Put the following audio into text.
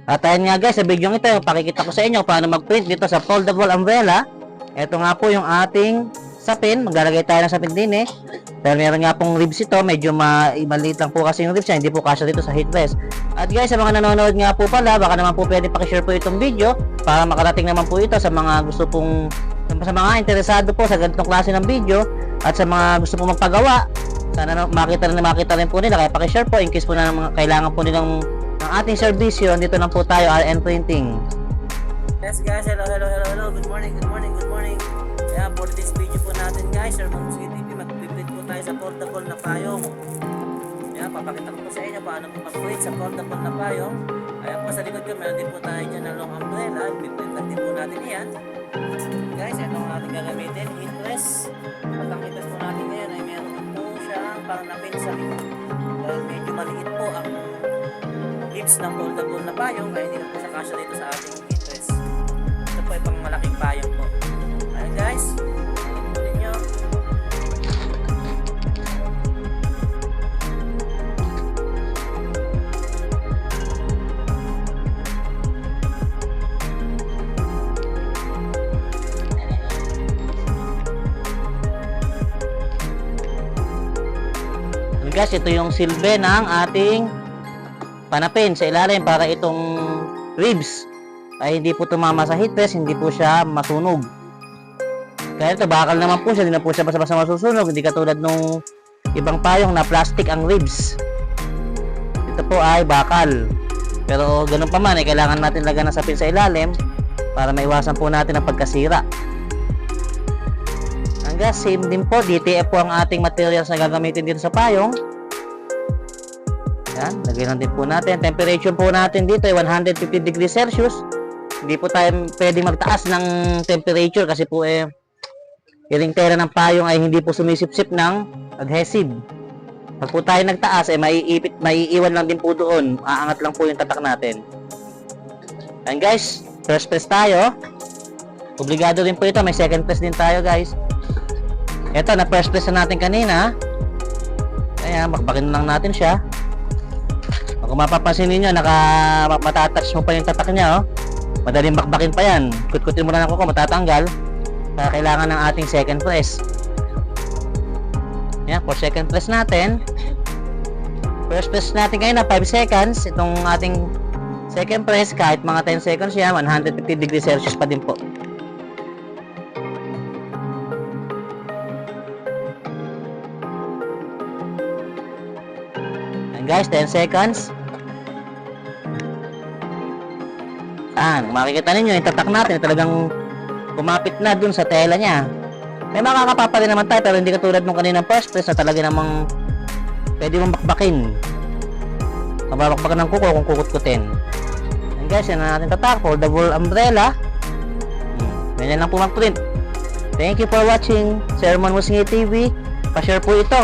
At ayun nga guys, sa video ito, pakikita ko sa inyo paano mag-print dito sa foldable umbrella. Ito nga po yung ating sapin. Maglalagay tayo ng sapin din eh. Pero meron nga pong ribs ito, medyo maliit lang po kasi yung ribs niya, hindi po kasya dito sa headrest. At guys, sa mga nanonood nga po pala, baka naman po pwede pakishare po itong video para makarating naman po ito sa mga gusto pong, sa mga interesado po sa ganitong klase ng video at sa mga gusto pong magpagawa. Sana makita rin po nila, kaya pakishare po in case po na kailangan po nilang ng ating serbisyo. Dito lang po tayo, RN Printing. Yes guys, hello. Good morning. Kaya for this video po natin guys, Sir Monski TV, mag-print po tayo sa foldable na payong. Kaya papakita ko po sa inyo paano mag-print sa foldable na payong. Ayan po sa likod ko, meron din po tayo dyan na long umbrella. Print lang din po natin yan. Guys, ito ang ating gagamitin, headrest. At ang headrest po natin ngayon ay meron po siyang pangnapin sa likod. Dahil medyo maliit po ang lips ng foldable na payong, kaya hindi na po siya kasya dito sa ating headrest. Ito po ay pang malaking payong po. Ayan guys, ito ninyo. Guys, ito yung silbi ng ating panapin sa ilalim para itong ribs ay hindi po tumama sa headrest, hindi po siya masunog. Kaya ito, bakal naman po siya, hindi na po siya basta-basta masusunog, hindi katulad nung ibang payong na plastic ang ribs. Ito po ay bakal. Pero ganun pa man, kailangan natin lagyan ng sapin sa ilalim para maiwasan po natin ang pagkasira. Hanggang same din po, DTF po ang ating materials na gagamitin dito sa payong. Yan, lagyan lang din po natin. Temperature po natin dito ay 150 degrees Celsius. Hindi po tayo pwedeng magtaas ng temperature kasi po yung tela ng payong ay hindi po sumisip-sip ng adhesive. Pag po tayo nagtaas ay maiiwan lang din po doon. Aangat lang po yung tatak natin. And guys, first press tayo. Obligado din po ito, may second press din tayo guys. Ito, na first press na natin kanina. Ayan, bakbakin lang natin siya. Kung mapapansin ninyo, matatouch mo pa yung tatak niya, oh. Madaling bakbakin pa yan. Kutkutin mo na ako kung matatanggal. Kaya kailangan ng ating second press. Yan, for second press natin. First press natin ngayon na 5 seconds. Itong ating second press, kahit mga 10 seconds yan, 150 degrees Celsius pa din po. And guys, 10 seconds. Makikita ninyo, yung tatak natin talagang kumapit na dun sa tela niya. May makakapapa rin naman tayo, pero hindi katulad nung kaninang first press na talaga namang pwede mong bakbakin. Mababakbakan ng kuko kung kukut-kutin. And guys, yan na natin tatak, foldable umbrella. Ganyan lang po mag-print. Thank you for watching Sir Monski TV. Pa-share po ito